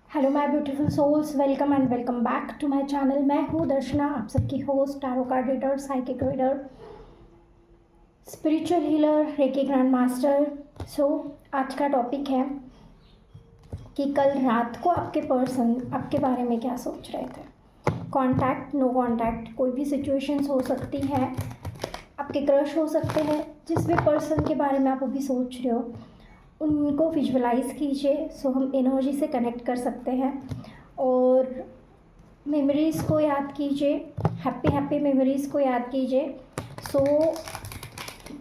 Hello my beautiful souls, welcome and welcome back to my channel. मैं हूँ दर्शना, आप सबकी host, tarot card reader, psychic reader, spiritual healer, reiki grand master. आज का topic है कि कल रात को आपके पर्सन आपके बारे में क्या सोच रहे थे। कॉन्टैक्ट, नो कॉन्टैक्ट, कोई भी सिचुएशंस हो सकती है, आपके क्रश हो सकते हैं, जिस भी पर्सन के बारे में आप अभी सोच रहे हो उनको विजुअलाइज कीजिए। हम एनर्जी से कनेक्ट कर सकते हैं और मेमोरीज़ को याद कीजिए, हैप्पी मेमोरीज़ को याद कीजिए।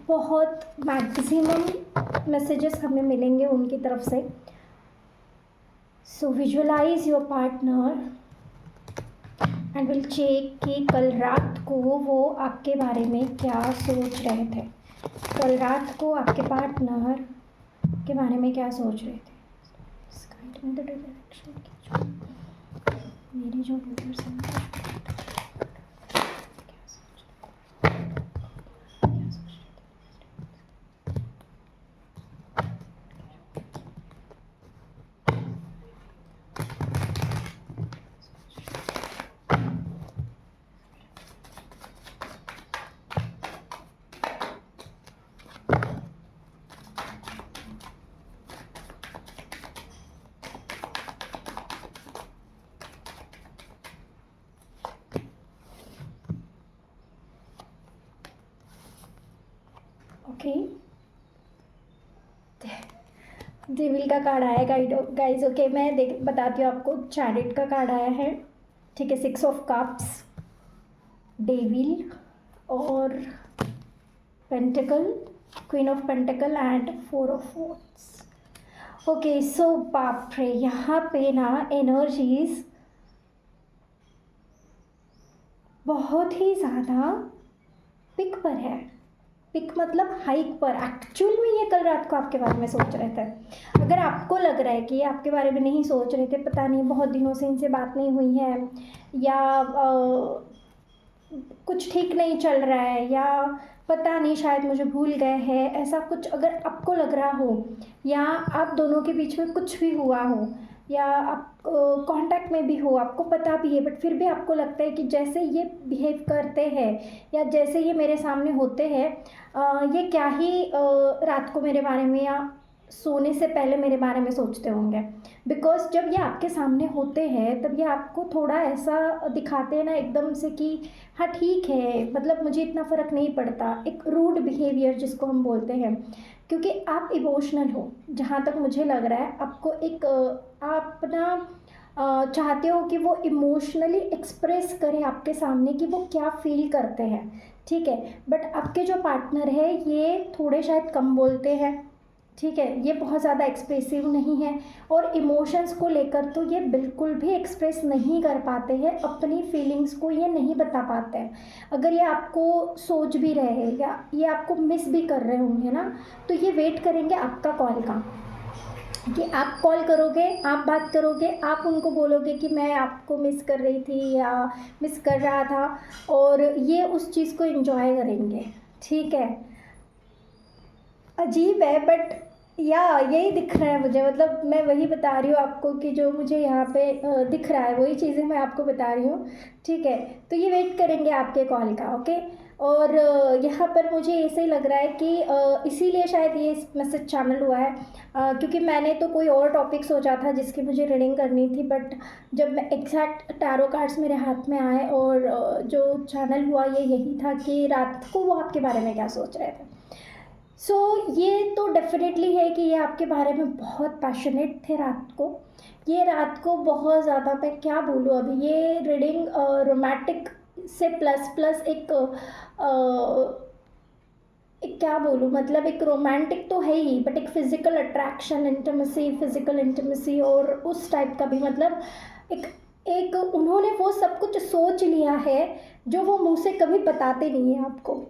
बहुत मैक्सिमम मैसेजेस हमें मिलेंगे उनकी तरफ से। Visualize your partner and will check कि कल रात को वो आपके बारे में क्या सोच रहे थे। कल रात को आपके पार्टनर के बारे में क्या सोच रहे थे। मेरी जो व्यूअर्स हैं ओके, डेविल का कार्ड आया गाइज। ओके, मैं बताती हूँ आपको। चैरिट का कार्ड आया है, ठीक है। 6 ऑफ कप्स, डेविल और pentacle, queen of pentacle and 4 of wands. Okay, बाप रे, यहाँ पे ना एनर्जीज बहुत ही ज़्यादा पिक पर है। पिक मतलब हाइक पर। एक्चुअल में ये कल रात को आपके बारे में सोच रहे थे। अगर आपको लग रहा है कि ये आपके बारे में नहीं सोच रहे थे, पता नहीं बहुत दिनों से इनसे बात नहीं हुई है, या कुछ ठीक नहीं चल रहा है, या पता नहीं शायद मुझे भूल गए हैं, ऐसा कुछ अगर आपको लग रहा हो, या आप दोनों के बीच में कुछ भी हुआ हो, या आप कांटेक्ट में भी हो, आपको पता भी है बट फिर भी आपको लगता है कि जैसे ये बिहेव करते हैं या जैसे ये मेरे सामने होते हैं, ये क्या ही रात को मेरे बारे में या सोने से पहले मेरे बारे में सोचते होंगे। बिकॉज जब ये आपके सामने होते हैं तब ये आपको थोड़ा ऐसा दिखाते हैं ना एकदम से कि हाँ ठीक है, मतलब मुझे इतना फ़र्क नहीं पड़ता। एक रूड बिहेवियर जिसको हम बोलते हैं, क्योंकि आप इमोशनल हो। जहाँ तक मुझे लग रहा है आपको एक आप ना चाहते हो कि वो इमोशनली एक्सप्रेस करें आपके सामने कि वो क्या फील करते हैं, ठीक है। बट आपके जो पार्टनर है ये थोड़े शायद कम बोलते हैं, ठीक है। ये बहुत ज़्यादा एक्सप्रेसिव नहीं है और इमोशंस को लेकर तो ये बिल्कुल भी एक्सप्रेस नहीं कर पाते हैं, अपनी फीलिंग्स को ये नहीं बता पाते हैं। अगर ये आपको सोच भी रहे हैं या ये आपको मिस भी कर रहे होंगे ना, तो ये वेट करेंगे आपका कॉल का, कि आप कॉल करोगे, आप बात करोगे, आप उनको बोलोगे कि मैं आपको मिस कर रही थी या मिस कर रहा था, और ये उस चीज़ को एंजॉय करेंगे, ठीक है। अजीब है बट या यही दिख रहा है मुझे। मतलब मैं वही बता रही हूँ आपको कि जो मुझे यहाँ पे दिख रहा है वही चीज़ें मैं आपको बता रही हूँ, ठीक है। तो ये वेट करेंगे आपके कॉल का, ओके। और यहाँ पर मुझे ऐसे ही लग रहा है कि इसीलिए शायद ये मैसेज चैनल हुआ है, क्योंकि मैंने तो कोई और टॉपिक सोचा था जिसकी मुझे रीडिंग करनी थी, बट जब मैं एग्जैक्ट टैरो कार्ड्स मेरे हाथ में आए और जो चैनल हुआ ये यही था कि रात को वो आपके बारे में क्या सोच रहे थे। ये तो डेफिनेटली है कि ये आपके बारे में बहुत पैशनेट थे रात को। ये रात को बहुत ज़्यादा, मैं क्या बोलूँ अभी, ये रीडिंग रोमांटिक से प्लस प्लस एक क्या बोलूँ, मतलब एक रोमांटिक तो है ही, बट एक फिज़िकल अट्रैक्शन, फिज़िकल इंटीमेसी और उस टाइप का भी, मतलब एक एक उन्होंने वो सब कुछ सोच लिया है जो वो मुँह से कभी बताते नहीं हैं आपको।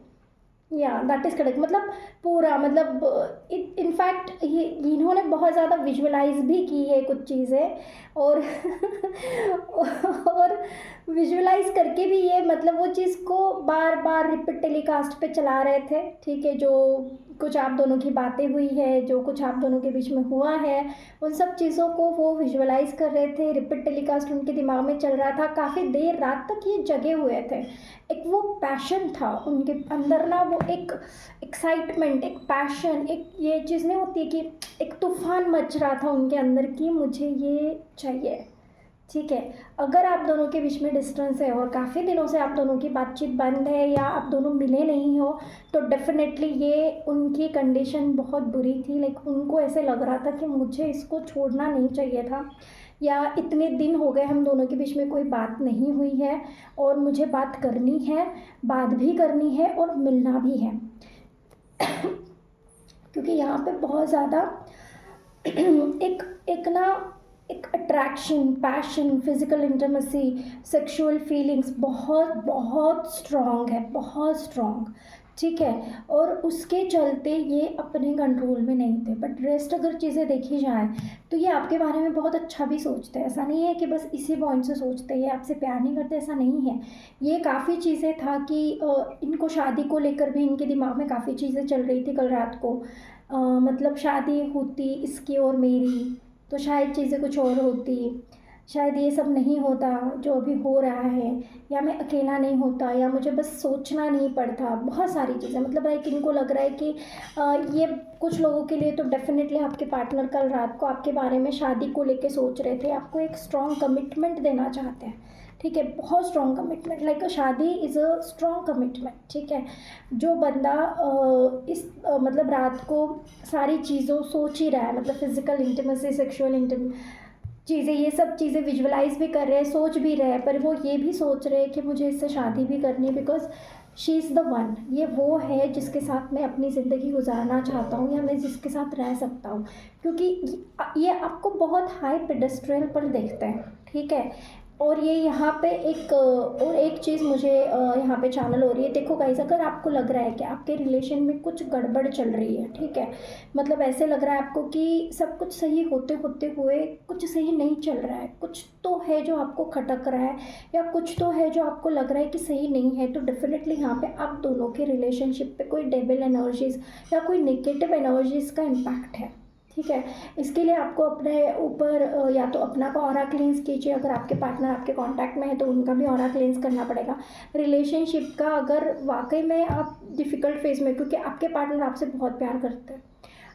या दैट इज़ करेक्ट। मतलब पूरा, मतलब इनफैक्ट ये इन्होंने बहुत ज़्यादा विजुअलाइज भी की है कुछ चीज़ें, और और विजुअलाइज करके भी ये, मतलब वो चीज़ को बार बार रिपीट टेलीकास्ट पे चला रहे थे, ठीक है। जो कुछ आप दोनों की बातें हुई है, जो कुछ आप दोनों के बीच में हुआ है, उन सब चीज़ों को वो विजुअलाइज़ कर रहे थे। रिपीट टेलीकास्ट उनके दिमाग में चल रहा था, काफ़ी देर रात तक ये जगे हुए थे। एक वो पैशन था उनके अंदर ना, वो एक एक्साइटमेंट, एक पैशन, एक ये चीज़ नहीं होती कि एक तूफ़ान मच रहा था उनके अंदर कि मुझे ये चाहिए। ठीक है, अगर आप दोनों के बीच में डिस्टेंस है और काफ़ी दिनों से आप दोनों की बातचीत बंद है या आप दोनों मिले नहीं हो, तो डेफ़िनेटली ये उनकी कंडीशन बहुत बुरी थी। लाइक उनको ऐसे लग रहा था कि मुझे इसको छोड़ना नहीं चाहिए था, या इतने दिन हो गए हम दोनों के बीच में कोई बात नहीं हुई है और मुझे बात करनी है, बात भी करनी है और मिलना भी है। क्योंकि यहाँ पे बहुत ज़्यादा एक एक ना एक attraction, passion, physical intimacy, sexual feelings बहुत बहुत स्ट्रॉन्ग है, बहुत स्ट्रॉन्ग। ठीक है, और उसके चलते ये अपने कंट्रोल में नहीं थे। बट रेस्ट अगर चीज़ें देखी जाए तो ये आपके बारे में बहुत अच्छा भी सोचते हैं। ऐसा नहीं है कि बस इसी पॉइंट से सोचते हैं, ये आपसे प्यार नहीं करते, ऐसा नहीं है। ये काफ़ी चीज़ें था कि इनको शादी को लेकर भी इनके दिमाग में काफ़ी चीज़ें चल रही थी कल रात को। मतलब शादी होती इसकी और मेरी तो शायद चीज़ें कुछ और होती, शायद ये सब नहीं होता जो अभी हो रहा है, या मैं अकेला नहीं होता, या मुझे बस सोचना नहीं पड़ता। बहुत सारी चीज़ें, मतलब लाइक इनको लग रहा है कि ये कुछ लोगों के लिए तो डेफ़िनेटली आपके पार्टनर कल रात को आपके बारे में शादी को लेके सोच रहे थे, आपको एक स्ट्रॉन्ग कमिटमेंट देना चाहते हैं। ठीक है, बहुत स्ट्रॉन्ग कमिटमेंट, लाइक शादी इज़ अ स्ट्रॉन्ग कमिटमेंट। ठीक है, जो बंदा मतलब रात को सारी चीज़ों सोच ही रहा है, मतलब फिज़िकल इंटिमेसी, सेक्सुअल चीज़ें, ये सब चीज़ें विजुअलाइज़ भी कर रहे हैं, सोच भी रहे हैं, पर वो ये भी सोच रहे हैं कि मुझे इससे शादी भी करनी है, because she is the one. ये वो है जिसके साथ मैं अपनी ज़िंदगी गुजारना चाहता हूँ, या मैं जिसके साथ रह सकता हूँ। क्योंकि ये आपको बहुत हाई पेडेस्ट्रियल पर देखते हैं। ठीक है, और ये यहाँ पे और एक चीज़ मुझे यहाँ पे चैनल हो रही है। देखो गाइस, अगर आपको लग रहा है कि आपके रिलेशन में कुछ गड़बड़ चल रही है, ठीक है, मतलब ऐसे लग रहा है आपको कि सब कुछ सही होते होते हुए कुछ सही नहीं चल रहा है, कुछ तो है जो आपको खटक रहा है, या कुछ तो है जो आपको लग रहा है कि सही नहीं है, तो डेफिनेटली यहाँ पे आप दोनों के रिलेशनशिप पे कोई डेविल एनर्जीज या कोई नेगेटिव एनर्जीज का इम्पैक्ट है। ठीक है, इसके लिए आपको अपने ऊपर या तो अपना का ऑरा क्लींस कीजिए, अगर आपके पार्टनर आपके कांटेक्ट में है तो उनका भी ऑरा क्लींस करना पड़ेगा। रिलेशनशिप का अगर वाकई में आप डिफ़िकल्ट फेज़ में, क्योंकि आपके पार्टनर आपसे बहुत प्यार करते हैं,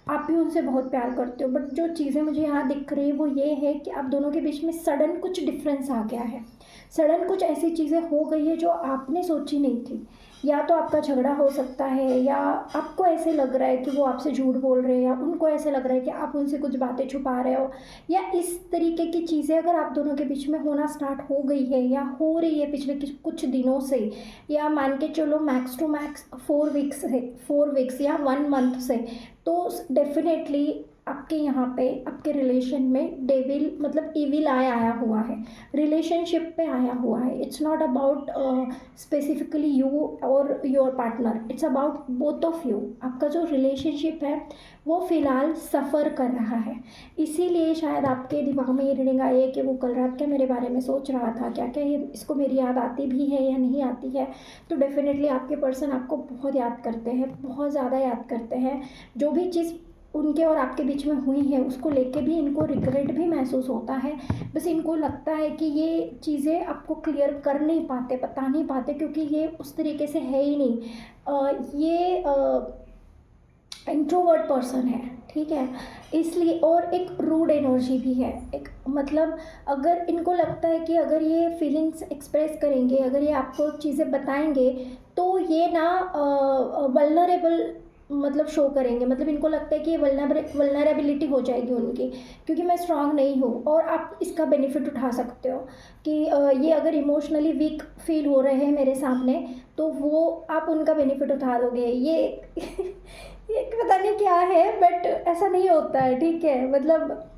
आप भी उनसे बहुत प्यार करते हो, बट जो चीज़ें मुझे यहाँ दिख रही है वो ये है कि आप दोनों के बीच में सडन कुछ डिफरेंस आ गया है। सडन कुछ ऐसी चीज़ें हो गई है जो आपने सोची नहीं थी। या तो आपका झगड़ा हो सकता है, या आपको ऐसे लग रहा है कि वो आपसे झूठ बोल रहे हैं, या उनको ऐसे लग रहा है कि आप उनसे कुछ बातें छुपा रहे हो, या इस तरीके की चीज़ें अगर आप दोनों के बीच में होना स्टार्ट हो गई है या हो रही है पिछले कुछ दिनों से, या मान के चलो मैक्स टू मैक्स 4 वीक्स या 1 मंथ से, तो डेफिनेटली आपके यहाँ पे आपके रिलेशन में डेविल मतलब ईविल आया हुआ है, रिलेशनशिप पे आया हुआ है। It's not about specifically you और your partner, it's about both of you. आपका जो रिलेशनशिप है वो फ़िलहाल सफ़र कर रहा है, इसीलिए शायद आपके दिमाग में ये रीडिंग आई है कि वो कल रात क्या मेरे बारे में सोच रहा था, क्या क्या ये इसको मेरी याद आती भी है या नहीं आती है। तो डेफिनेटली आपके पर्सन आपको बहुत याद करते हैं, बहुत ज़्यादा याद करते हैं। जो भी चीज़ उनके और आपके बीच में हुई है उसको लेके भी इनको रिग्रेट भी महसूस होता है। बस इनको लगता है कि ये चीज़ें आपको क्लियर कर नहीं पाते, बता नहीं पाते, क्योंकि ये उस तरीके से है ही नहीं। ये इंट्रोवर्ट पर्सन है। ठीक है, इसलिए और एक रूड एनर्जी भी है, एक मतलब अगर इनको लगता है कि अगर ये फीलिंग्स एक्सप्रेस करेंगे, अगर ये आपको चीज़ें बताएंगे, तो ये ना वल्नरेबल मतलब शो करेंगे, मतलब इनको लगता है कि ये वल्नरेबिलिटी हो जाएगी उनकी, क्योंकि मैं स्ट्रांग नहीं हूँ। और आप इसका बेनिफिट उठा सकते हो कि ये अगर इमोशनली वीक फील हो रहे हैं मेरे सामने, तो वो आप उनका बेनिफिट उठा दोगे। ये ये पता नहीं क्या है, बट ऐसा नहीं होता है। ठीक है, मतलब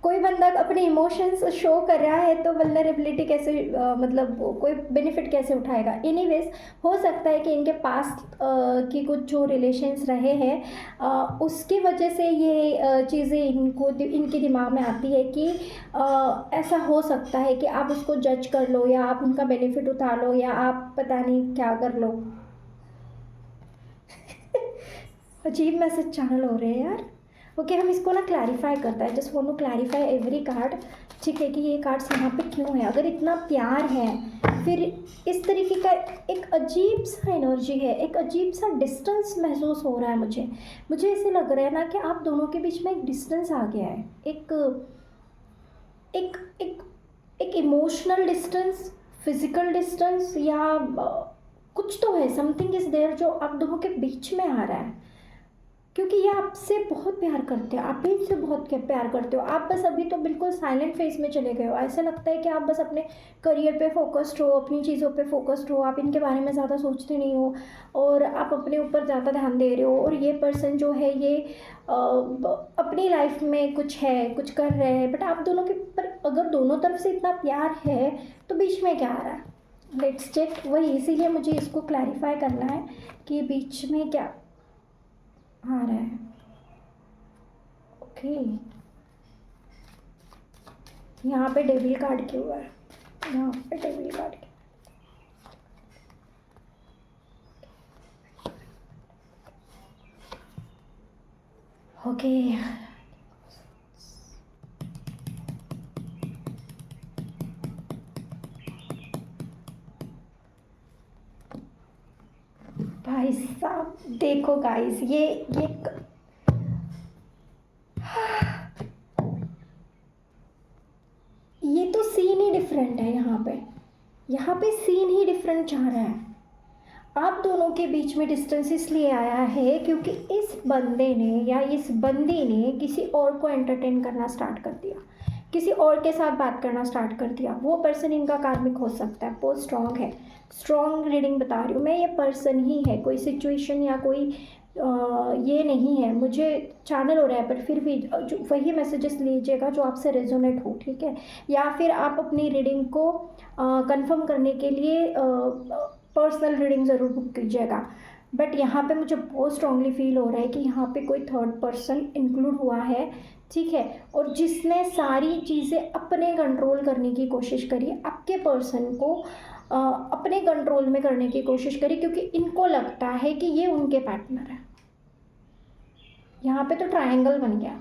कोई बंदा अपने इमोशंस शो कर रहा है तो वल्नरेबिलिटी कैसे मतलब कोई बेनिफिट कैसे उठाएगा। एनीवेज, हो सकता है कि इनके पास की कुछ जो रिलेशंस रहे हैं उसकी वजह से ये चीज़ें इनके दिमाग में आती है कि ऐसा हो सकता है कि आप उसको जज कर लो, या आप उनका बेनिफिट उठा लो, या आप पता नहीं क्या कर लो। अजीब मैसेज चैनल हो रहे हैं यार। ओके, हम इसको ना क्लैरिफाई करता है, just want to clarify every card, ठीक है, कि ये कार्ड्स यहाँ पे क्यों है। अगर इतना प्यार है फिर इस तरीके का एक अजीब सा एनर्जी है, एक अजीब सा डिस्टेंस महसूस हो रहा है मुझे ऐसे लग रहा है ना कि आप दोनों के बीच में एक डिस्टेंस आ गया है, एक एक एक एक इमोशनल डिस्टेंस, फिजिकल डिस्टेंस, या कुछ तो है, समथिंग इज़ देयर जो आप दोनों के बीच में आ रहा है। क्योंकि ये आपसे बहुत प्यार करते हो, आप भी इनसे बहुत प्यार करते हो। आप बस अभी तो बिल्कुल साइलेंट फेज में चले गए हो। ऐसा लगता है कि आप बस अपने करियर पे फोकस्ड हो, अपनी चीज़ों पे फोकस्ड हो, आप इनके बारे में ज़्यादा सोचते नहीं हो और आप अपने ऊपर ज़्यादा ध्यान दे रहे हो। और ये पर्सन जो है ये अपनी लाइफ में कुछ है, कुछ कर रहे हैं, बट आप दोनों के पर अगर दोनों तरफ से इतना प्यार है तो बीच में क्या आ रहा है? Let's check. वही इसीलिए मुझे इसको क्लैरिफाई करना है कि बीच में क्या आ रहा है। ओके, यहाँ पे डेविल कार्ड क्यों है? यहाँ पे डेविल कार्ड क्यों? ओके, भाई साहब देखो गाइस, ये तो सीन ही डिफरेंट है। यहाँ पे सीन ही डिफरेंट जा रहा है। आप दोनों के बीच में डिस्टेंस इसलिए आया है क्योंकि इस बंदे ने या इस बंदी ने किसी और को एंटरटेन करना स्टार्ट कर दिया, किसी और के साथ बात करना स्टार्ट कर दिया। वो पर्सन इनका कार्मिक हो सकता है, बहुत स्ट्रॉन्ग है, स्ट्रॉन्ग रीडिंग बता रही हूँ मैं। ये पर्सन ही है, कोई सिचुएशन या कोई ये नहीं है। मुझे चैनल हो रहा है, पर फिर भी वही मैसेजेस लीजिएगा जो आपसे रेजोनेट हो, ठीक है। या फिर आप अपनी रीडिंग को कंफर्म करने के लिए पर्सनल रीडिंग ज़रूर बुक कीजिएगा। बट यहाँ पे मुझे बहुत स्ट्रांगली फील हो रहा है कि यहाँ पे कोई थर्ड पर्सन इंक्लूड हुआ है, ठीक है, और जिसने सारी चीज़ें अपने कंट्रोल करने की कोशिश करी, आपके पर्सन को अपने कंट्रोल में करने की कोशिश करी, क्योंकि इनको लगता है कि ये उनके पार्टनर है। यहाँ पे तो ट्रायंगल बन गया,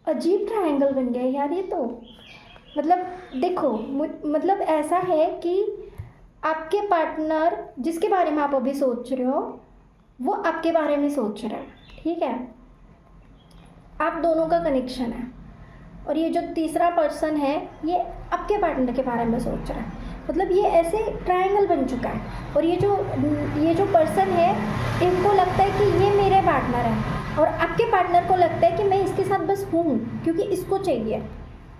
अजीब ट्रायंगल बन गया यार ये तो। मतलब देखो, मतलब ऐसा है कि आपके पार्टनर जिसके बारे में आप अभी सोच रहे हो वो आपके बारे में सोच रहा है, ठीक है। आप दोनों का कनेक्शन है और ये जो तीसरा पर्सन है ये आपके पार्टनर के बारे में सोच रहा है। मतलब ये ऐसे ट्रायंगल बन चुका है। और ये जो पर्सन है इनको लगता है कि ये मेरे पार्टनर है, और आपके पार्टनर को लगता है कि मैं इसके साथ बस हूँ क्योंकि इसको चाहिए,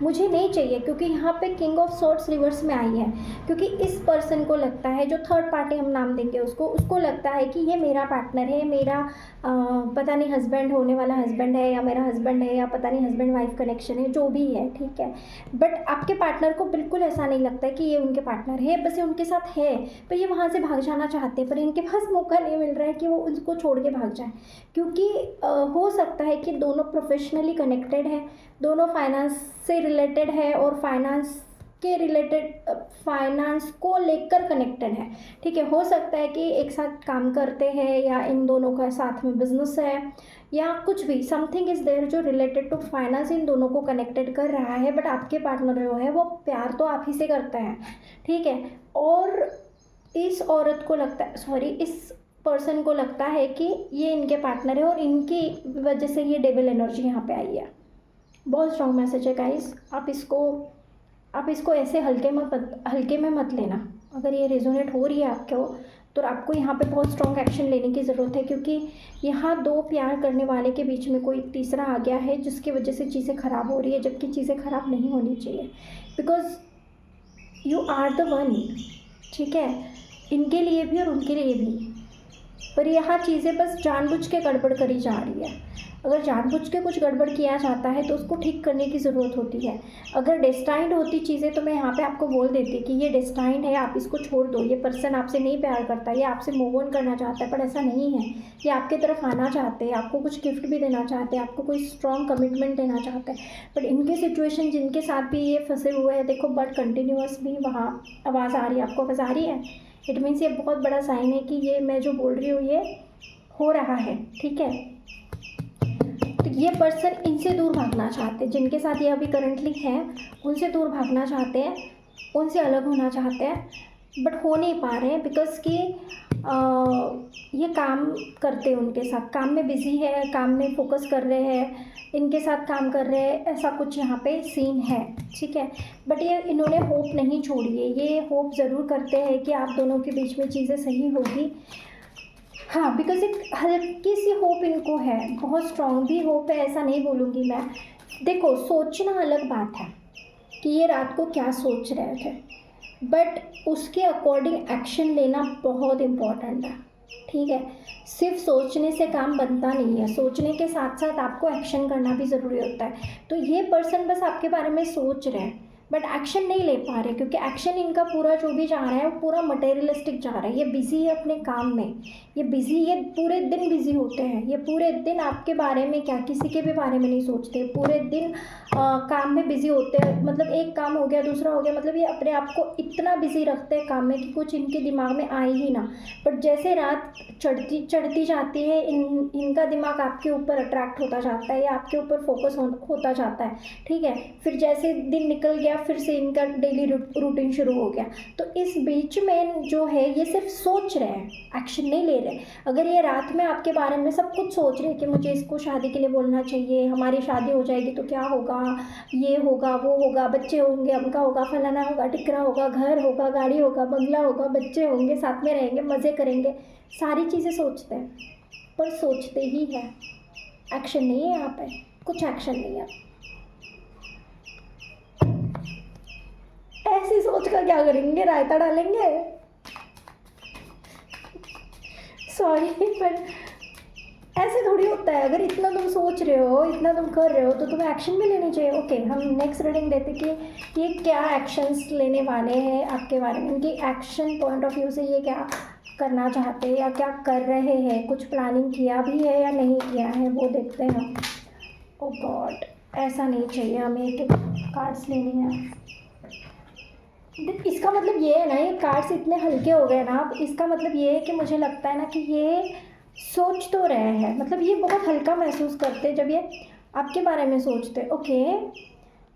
मुझे नहीं चाहिए। क्योंकि यहाँ पे किंग ऑफ सॉर्ड्स रिवर्स में आई है, क्योंकि इस पर्सन को लगता है, जो थर्ड पार्टी हम नाम देंगे उसको लगता है कि ये मेरा पार्टनर है, मेरा पता नहीं हस्बैंड होने वाला हस्बैंड है, या मेरा हस्बैंड है, या पता नहीं हस्बैंड वाइफ कनेक्शन है, जो भी है, ठीक है। बट आपके पार्टनर को बिल्कुल ऐसा नहीं लगता है कि ये उनके पार्टनर है, बस ये उनके साथ है, पर ये वहाँ से भाग जाना चाहते हैं, पर इनके पास मौका नहीं मिल रहा है कि वो उनको छोड़ के भाग जाए। क्योंकि हो सकता है कि दोनों प्रोफेशनली कनेक्टेड है, दोनों फाइनेंस से रिलेटेड है और फाइनेंस को लेकर कनेक्टेड है, ठीक है। हो सकता है कि एक साथ काम करते हैं, या इन दोनों का साथ में बिजनेस है, या कुछ भी, समथिंग इज़ देयर जो रिलेटेड टू फाइनेंस इन दोनों को कनेक्टेड कर रहा है। बट आपके पार्टनर जो है वो प्यार तो आप ही से करते हैं, ठीक है। और इस औरत को लगता है, सॉरी, इस पर्सन को लगता है कि ये इनके पार्टनर है, और इनकी वजह से ये डेविल एनर्जी यहाँ पे आई है। बहुत स्ट्रॉन्ग मैसेज है गाइस। आप इसको ऐसे हल्के में मत लेना। अगर ये रेजोनेट हो रही है आपको, तो आपको यहाँ पे बहुत स्ट्रॉन्ग एक्शन लेने की ज़रूरत है, क्योंकि यहाँ दो प्यार करने वाले के बीच में कोई तीसरा आ गया है, जिसकी वजह से चीज़ें ख़राब हो रही है, जबकि चीज़ें ख़राब नहीं होनी चाहिए। Because you are the one, ठीक है, इनके लिए भी और उनके लिए भी। पर यहाँ चीज़ें बस जानबूझ के गड़बड़ करी जा रही है। अगर जानबूझ के कुछ गड़बड़ किया जाता है तो उसको ठीक करने की ज़रूरत होती है। अगर डेस्टाइंड होती चीज़ें तो मैं यहाँ पे आपको बोल देती कि ये डेस्टाइंड है, आप इसको छोड़ दो, ये पर्सन आपसे नहीं प्यार करता, ये आपसे मूव ऑन करना चाहता है, पर ऐसा नहीं है। ये आपके तरफ आना चाहते हैं, आपको कुछ गिफ्ट भी देना चाहते हैं, आपको कोई स्ट्रॉन्ग कमिटमेंट देना चाहते हैं। बट इनके सिचुएशन जिनके साथ भी ये फंसे हुए हैं, देखो बट कंटिन्यूअस भी वहाँ आवाज़ आ रही है, आपको आवाज़ आ रही है, इट मीन्स ये बहुत बड़ा साइन है कि ये मैं जो बोल रही हूँ ये हो रहा है, ठीक है। तो ये पर्सन इनसे दूर भागना चाहते हैं, जिनके साथ ये अभी करंटली हैं उनसे दूर भागना चाहते हैं, उनसे अलग होना चाहते हैं, बट हो नहीं पा रहे हैं बिकॉज कि ये काम करते हैं उनके साथ, काम में बिजी है, काम में फोकस कर रहे हैं, इनके साथ काम कर रहे हैं, ऐसा कुछ यहाँ पे सीन है, ठीक है। बट ये इन्होंने होप नहीं छोड़ी है, ये होप ज़रूर करते हैं कि आप दोनों के बीच में चीज़ें सही होगी। हाँ, बिकॉज एक हल्की सी होप इनको है, बहुत स्ट्रॉन्ग भी होप है, ऐसा नहीं बोलूँगी मैं। देखो, सोचना अलग बात है कि ये रात को क्या सोच रहे थे, बट उसके अकॉर्डिंग एक्शन लेना बहुत इम्पॉर्टेंट है, ठीक है। सिर्फ सोचने से काम बनता नहीं है, सोचने के साथ साथ आपको एक्शन करना भी ज़रूरी होता है। तो ये पर्सन बस आपके बारे में सोच रहे हैं बट एक्शन नहीं ले पा रहे, क्योंकि एक्शन इनका पूरा जो भी जा रहा है वो पूरा मटेरियलिस्टिक जा रहा है। ये बिज़ी है अपने काम में, ये पूरे दिन बिज़ी होते हैं, ये पूरे दिन आपके बारे में क्या किसी के भी बारे में नहीं सोचते, पूरे दिन काम में बिज़ी होते हैं। मतलब एक काम हो गया, दूसरा हो गया, मतलब ये अपने आप को इतना बिज़ी रखते हैं काम में कि कुछ इनके दिमाग में आए ही ना। बट जैसे रात चढ़ती जाती है, इनका दिमाग आपके ऊपर अट्रैक्ट होता जाता है या आपके ऊपर फोकस होता जाता है, ठीक है। फिर जैसे दिन निकल गया, फिर से इनका डेली रूटीन शुरू हो गया। तो इस बीच में जो है ये सिर्फ सोच रहे हैं, एक्शन नहीं ले रहे। अगर ये रात में आपके बारे में सब कुछ सोच रहे हैं कि मुझे इसको शादी के लिए बोलना चाहिए, हमारी शादी हो जाएगी तो क्या होगा, ये होगा, वो होगा, बच्चे होंगे, अमका होगा, फलाना होगा, टिकरा होगा, घर होगा, गाड़ी होगा, बंगला होगा, बच्चे होंगे, साथ में रहेंगे, मज़े करेंगे, सारी चीज़ें सोचते हैं, पर सोचते ही है, एक्शन नहीं है यहाँ पे, कुछ एक्शन नहीं है। ऐसी सोच कर क्या करेंगे, रायता डालेंगे? सॉरी, पर ऐसे थोड़ी होता है। अगर इतना तुम सोच रहे हो, इतना तुम कर रहे हो, तो तुम्हें एक्शन भी लेनी चाहिए। ओके, हम नेक्स्ट रीडिंग देते कि ये क्या एक्शंस लेने वाले हैं आपके बारे में, उनकी एक्शन पॉइंट ऑफ व्यू से ये क्या करना चाहते हैं या क्या कर रहे हैं, कुछ प्लानिंग किया भी है या नहीं किया है, वो देखते हैं हम। ओ गॉड, ऐसा नहीं चाहिए, हमें एक कार्ड्स लेनी है। इसका मतलब ये है ना, ये कार्ड्स इतने हल्के हो गए ना, अब इसका मतलब ये है कि मुझे लगता है ना कि ये सोच तो रहे हैं, मतलब ये बहुत हल्का महसूस करते जब ये आपके बारे में सोचते। ओके,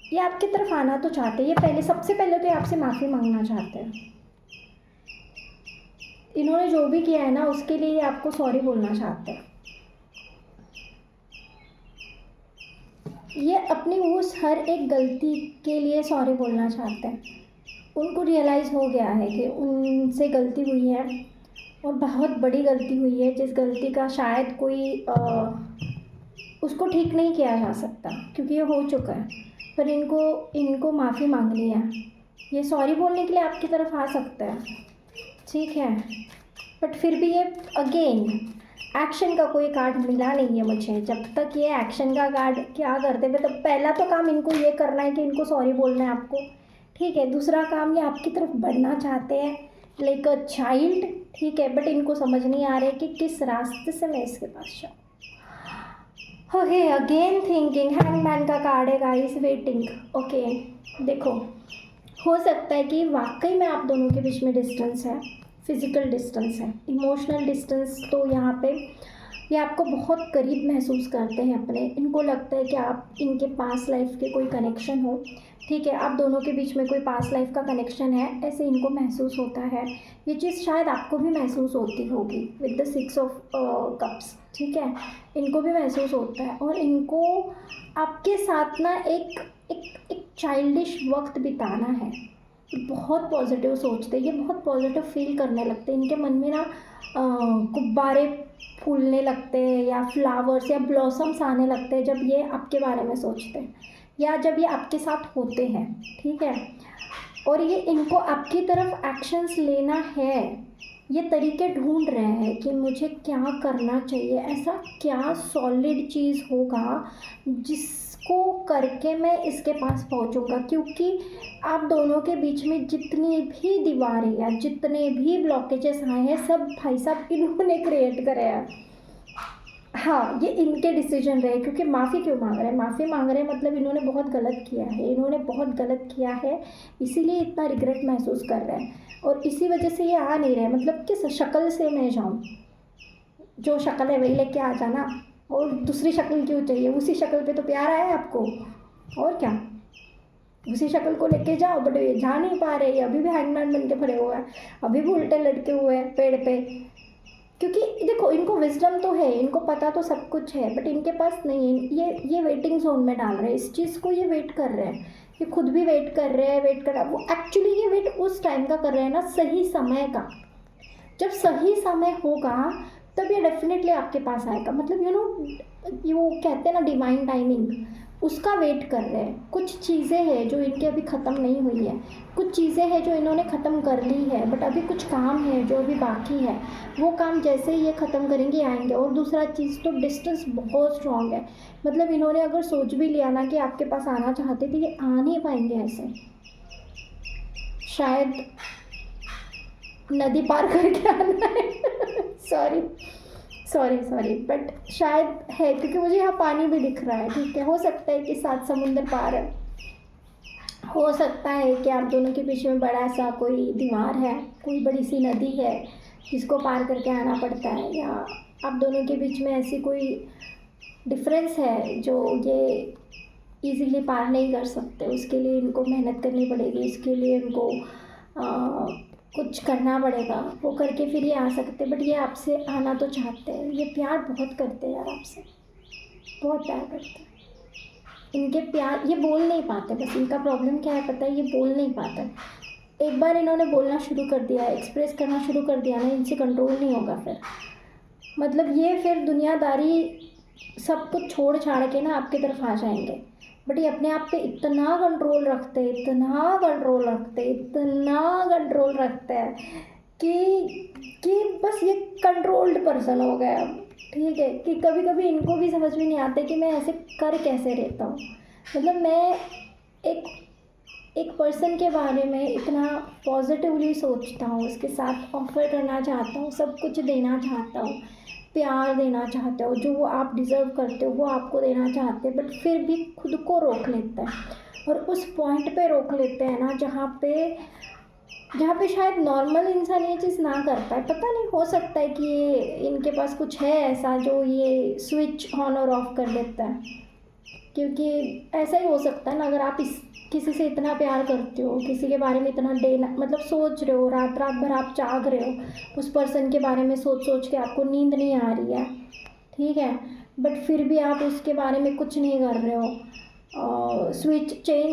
ये आपकी तरफ आना तो चाहते, ये सबसे पहले तो ये आपसे माफ़ी मांगना चाहते हैं। इन्होंने जो भी किया है ना उसके लिए ये आपको सॉरी बोलना चाहते हैं। ये अपनी उस हर एक गलती के लिए सॉरी बोलना चाहते हैं। उनको रियलाइज़ हो गया है कि उनसे गलती हुई है और बहुत बड़ी गलती हुई है, जिस गलती का शायद कोई उसको ठीक नहीं किया जा सकता क्योंकि ये हो चुका है। पर इनको माफ़ी मांगनी है, ये सॉरी बोलने के लिए आपकी तरफ आ सकता है, ठीक है। बट फिर भी ये अगेन एक्शन का कोई कार्ड मिला नहीं है मुझे। जब तक ये एक्शन का कार्ड क्या करते हैं, तो पहला तो काम इनको ये करना है कि इनको सॉरी बोलना है आपको, ठीक है। दूसरा काम, ये आपकी तरफ बढ़ना चाहते हैं लाइक अ चाइल्ड, ठीक है। बट इनको समझ नहीं आ रहा है कि किस रास्ते से मैं इसके पास जाऊँ। ओके, अगेन थिंकिंग, हैंगमैन का कार्ड है गाइस, वेटिंग। ओके, देखो, हो सकता है कि वाकई में आप दोनों के बीच में डिस्टेंस है, फिज़िकल डिस्टेंस है, इमोशनल डिस्टेंस तो यहाँ पे ये आपको बहुत करीब महसूस करते हैं अपने। इनको लगता है कि आप इनके पास्ट लाइफ के कोई कनेक्शन हो, ठीक है, आप दोनों के बीच में कोई पास्ट लाइफ का कनेक्शन है, ऐसे इनको महसूस होता है। ये चीज़ शायद आपको भी महसूस होती होगी विद द 6 ऑफ कप्स, ठीक है, इनको भी महसूस होता है। और इनको आपके साथ ना एक चाइल्डिश वक्त बिताना है। बहुत पॉजिटिव सोचते हैं, ये बहुत पॉजिटिव फील करने लगते हैं, इनके मन में ना गुब्बारे फूलने लगते हैं या फ्लावर्स या ब्लॉसम्स आने लगते हैं जब ये आपके बारे में सोचते हैं या जब ये आपके साथ होते हैं, ठीक है। और ये इनको आपकी तरफ एक्शंस लेना है, ये तरीके ढूंढ रहे हैं कि मुझे क्या करना चाहिए, ऐसा क्या सॉलिड चीज़ होगा जिसको करके मैं इसके पास पहुंचूंगा। क्योंकि आप दोनों के बीच में जितनी भी दीवारें या जितने भी ब्लॉकेजेस आए हैं, सब भाई साहब इन्होंने क्रिएट करे हैं। हाँ, ये इनके डिसीजन रहे, क्योंकि माफ़ी क्यों मांग रहे हैं, माफ़ी मांग रहे हैं मतलब इन्होंने बहुत गलत किया है, इन्होंने बहुत गलत किया है, इसीलिए इतना रिग्रेट महसूस कर रहे हैं और इसी वजह से ये आ नहीं रहे। मतलब किस शक्ल से मैं जाऊँ, जो शक्ल है वही लेके आ जाना, और दूसरी शक्ल क्यों चाहिए, उसी शक्ल पे तो प्यार आया है आपको, और क्या, उसी शक्ल को लेके जाओ। बट ये जा नहीं पा रहे, ये अभी भी हैंगमैन बन के खड़े हुए हैं, अभी भी उल्टे लटके हुए हैं पेड़ पे, क्योंकि देखो इनको विजडम तो है, इनको पता तो सब कुछ है, बट इनके पास नहीं है। ये वेटिंग जोन में डाल रहे हैं इस चीज़ को, ये वेट कर रहे हैं, ये खुद भी वेट कर रहे हैं, वेट कर रहा है वो। एक्चुअली ये वेट उस टाइम का कर रहे हैं ना, सही समय का। जब सही समय होगा तब ये डेफिनेटली आपके पास आएगा। मतलब ये वो कहते हैं ना डिवाइन टाइमिंग, उसका वेट कर रहे हैं। कुछ चीज़ें हैं जो इनके अभी ख़त्म नहीं हुई है, कुछ चीज़ें हैं जो इन्होंने ख़त्म कर ली है, बट अभी कुछ काम है जो अभी बाकी है। वो काम जैसे ही ये ख़त्म करेंगे आएंगे। और दूसरा चीज़ तो डिस्टेंस बहुत स्ट्रॉन्ग है। मतलब इन्होंने अगर सोच भी लिया ना कि आपके पास आना चाहते तो ये आ नहीं पाएंगे ऐसे, शायद नदी पार करके आना है सॉरी सॉरी सॉरी, बट शायद है, क्योंकि मुझे यहाँ पानी भी दिख रहा है। ठीक है, हो सकता है कि 7 समुंदर पार है, हो सकता है कि आप दोनों के पीछे में बड़ा सा कोई दीवार है, कोई बड़ी सी नदी है जिसको पार करके आना पड़ता है, या आप दोनों के बीच में ऐसी कोई डिफरेंस है जो ये इजीली पार नहीं कर सकते। उसके लिए इनको मेहनत करनी पड़ेगी, इसके लिए इनको कुछ करना पड़ेगा, वो करके फिर ये आ सकते। बट ये आपसे आना तो चाहते हैं, ये प्यार बहुत करते हैं यार आपसे, बहुत प्यार करते हैं। इनके प्यार ये बोल नहीं पाते, बस इनका प्रॉब्लम क्या है पता है, ये बोल नहीं पाते। एक बार इन्होंने बोलना शुरू कर दिया, एक्सप्रेस करना शुरू कर दिया ना, इनसे कंट्रोल नहीं होगा फिर। मतलब ये फिर दुनियादारी सब कुछ छोड़ छाड़ के ना आपकी तरफ आ जाएंगे। बट ये अपने आप पे इतना कंट्रोल रखते हैं, इतना कंट्रोल रखते हैं, इतना कंट्रोल रखते हैं कि बस ये कंट्रोल्ड पर्सन हो गया अब। ठीक है, कि कभी कभी इनको भी समझ में नहीं आता कि मैं ऐसे कर कैसे रहता हूँ। मतलब मैं एक एक पर्सन के बारे में इतना पॉजिटिवली सोचता हूँ, उसके साथ ऑफ़र करना चाहता हूँ, सब कुछ देना चाहता हूँ, प्यार देना चाहते हो, जो वो आप डिज़र्व करते हो वो आपको देना चाहते हैं, बट फिर भी खुद को रोक लेते हैं। और उस पॉइंट पे रोक लेते हैं ना जहाँ पे शायद नॉर्मल इंसान ये चीज़ ना कर पाए। पता नहीं, हो सकता है कि ये इनके पास कुछ है ऐसा जो ये स्विच ऑन और ऑफ कर देता है, क्योंकि ऐसा ही हो सकता है ना, अगर आप किसी से इतना प्यार करते हो, किसी के बारे में इतना मतलब सोच रहे हो, रात रात भर आप जाग रहे हो, उस पर्सन के बारे में सोच सोच के आपको नींद नहीं आ रही है, ठीक है, बट फिर भी आप उसके बारे में कुछ नहीं कर रहे हो, स्विच चेंज